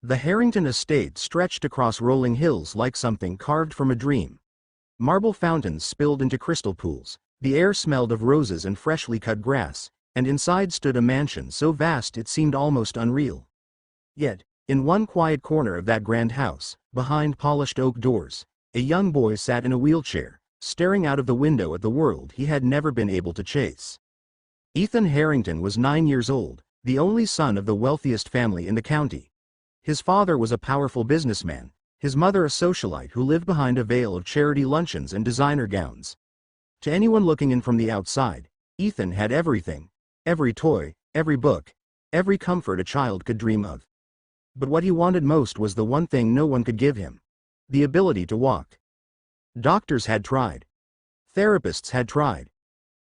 The Harrington estate stretched across rolling hills like something carved from a dream. Marble fountains spilled into crystal pools, the air smelled of roses and freshly cut grass, and inside stood a mansion so vast it seemed almost unreal. Yet, in one quiet corner of that grand house, behind polished oak doors, a young boy sat in a wheelchair, staring out of the window at the world he had never been able to chase. Ethan Harrington was 9 years old, the only son of the wealthiest family in the county. His father was a powerful businessman, his mother a socialite who lived behind a veil of charity luncheons and designer gowns. To anyone looking in from the outside, Ethan had everything, every toy, every book, every comfort a child could dream of. But what he wanted most was the one thing no one could give him: the ability to walk. Doctors had tried. Therapists had tried.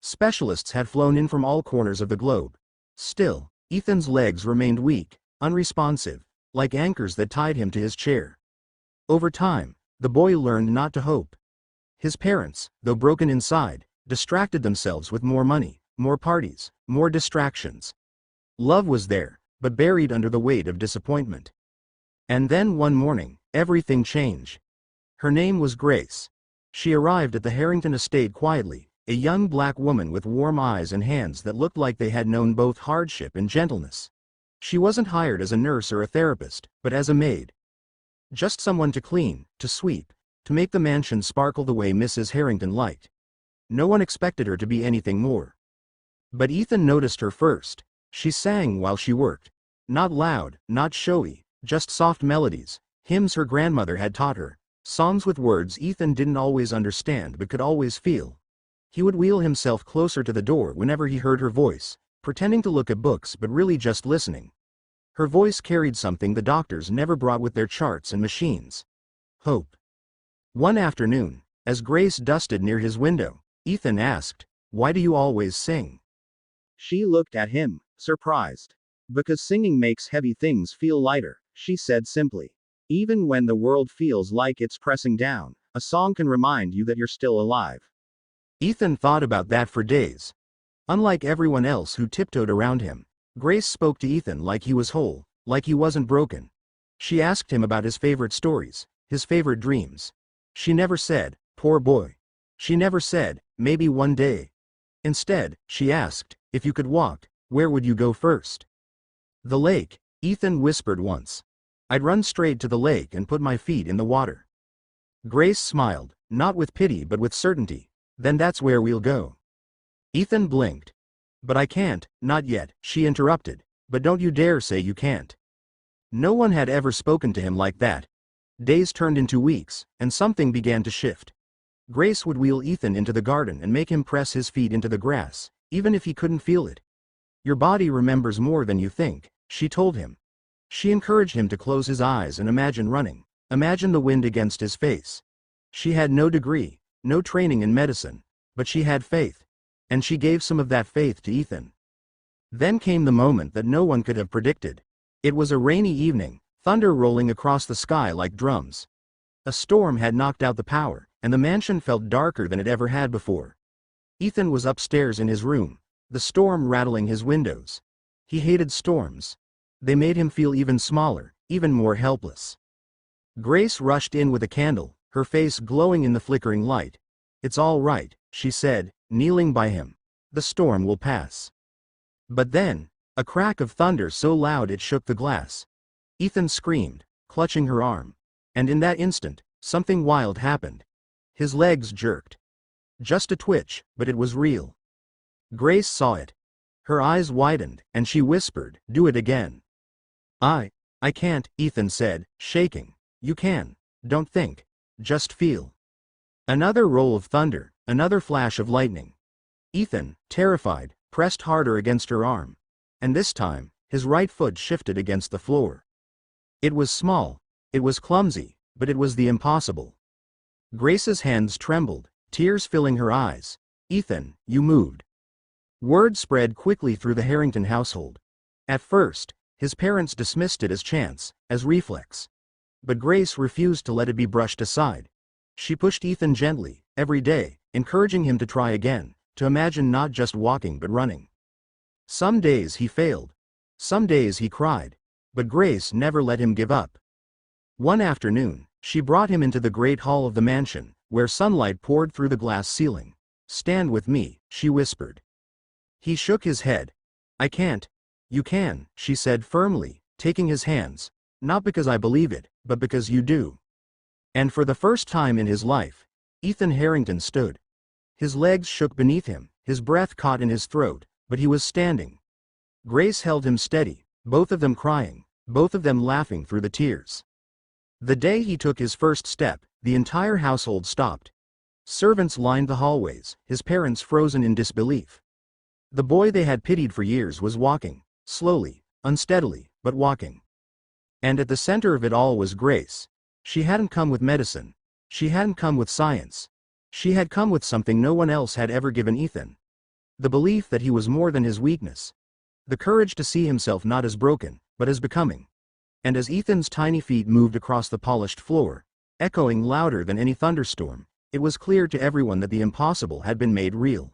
Specialists had flown in from all corners of the globe. Still, Ethan's legs remained weak, unresponsive, like anchors that tied him to his chair. Over time, the boy learned not to hope. His parents, though broken inside, distracted themselves with more money, more parties, more distractions. Love was there, but buried under the weight of disappointment. And then one morning, everything changed. Her name was Grace. She arrived at the Harrington estate quietly, a young black woman with warm eyes and hands that looked like they had known both hardship and gentleness. She wasn't hired as a nurse or a therapist, but as a maid. Just someone to clean, to sweep, to make the mansion sparkle the way Mrs. Harrington liked. No one expected her to be anything more. But Ethan noticed her first. She sang while she worked. Not loud, not showy, just soft melodies, hymns her grandmother had taught her, songs with words Ethan didn't always understand but could always feel. He would wheel himself closer to the door whenever he heard her voice, pretending to look at books but really just listening. Her voice carried something the doctors never brought with their charts and machines: hope. One afternoon, as Grace dusted near his window, Ethan asked, "Why do you always sing?" She looked at him, surprised. "Because singing makes heavy things feel lighter," she said simply. "Even when the world feels like it's pressing down, a song can remind you that you're still alive." Ethan thought about that for days. Unlike everyone else who tiptoed around him, Grace spoke to Ethan like he was whole, like he wasn't broken. She asked him about his favorite stories, his favorite dreams. She never said, "Poor boy." She never said, "Maybe one day." Instead, she asked, "If you could walk, where would you go first?" "The lake," Ethan whispered once. "I'd run straight to the lake and put my feet in the water." Grace smiled, not with pity but with certainty. "Then that's where we'll go." Ethan blinked. "But I can't, not yet," she interrupted. "But don't you dare say you can't." No one had ever spoken to him like that. Days turned into weeks, and something began to shift. Grace would wheel Ethan into the garden and make him press his feet into the grass, even if he couldn't feel it. "Your body remembers more than you think," she told him. She encouraged him to close his eyes and imagine running, imagine the wind against his face. She had no degree, no training in medicine, but she had faith, and she gave some of that faith to Ethan. Then came the moment that no one could have predicted. It was a rainy evening, thunder rolling across the sky like drums. A storm had knocked out the power, and the mansion felt darker than it ever had before. Ethan was upstairs in his room, the storm rattling his windows. He hated storms. They made him feel even smaller, even more helpless. Grace rushed in with a candle, her face glowing in the flickering light. "It's all right," she said, kneeling by him. "The storm will pass." But then, a crack of thunder so loud it shook the glass. Ethan screamed, clutching her arm. And in that instant, something wild happened. His legs jerked. Just a twitch, but it was real. Grace saw it. Her eyes widened, and she whispered, "Do it again." I can't," Ethan said, shaking. "You can. Don't think. Just feel." Another roll of thunder, another flash of lightning. Ethan, terrified, pressed harder against her arm. And this time, his right foot shifted against the floor. It was small, it was clumsy, but it was the impossible. Grace's hands trembled, tears filling her eyes. "Ethan, you moved." Word spread quickly through the Harrington household. At first, his parents dismissed it as chance, as reflex. But Grace refused to let it be brushed aside. She pushed Ethan gently, every day, encouraging him to try again, to imagine not just walking but running. Some days he failed. Some days he cried. But Grace never let him give up. One afternoon, she brought him into the great hall of the mansion, where sunlight poured through the glass ceiling. "Stand with me," she whispered. He shook his head. "I can't." "You can," she said firmly, taking his hands. "Not because I believe it, but because you do." And for the first time in his life, Ethan Harrington stood. His legs shook beneath him, his breath caught in his throat, but he was standing. Grace held him steady, both of them crying, both of them laughing through the tears. The day he took his first step, the entire household stopped. Servants lined the hallways, his parents frozen in disbelief. The boy they had pitied for years was walking, slowly, unsteadily, but walking. And at the center of it all was Grace. She hadn't come with medicine. She hadn't come with science. She had come with something no one else had ever given Ethan. The belief that he was more than his weakness. The courage to see himself not as broken, but as becoming. And as Ethan's tiny feet moved across the polished floor, echoing louder than any thunderstorm, it was clear to everyone that the impossible had been made real.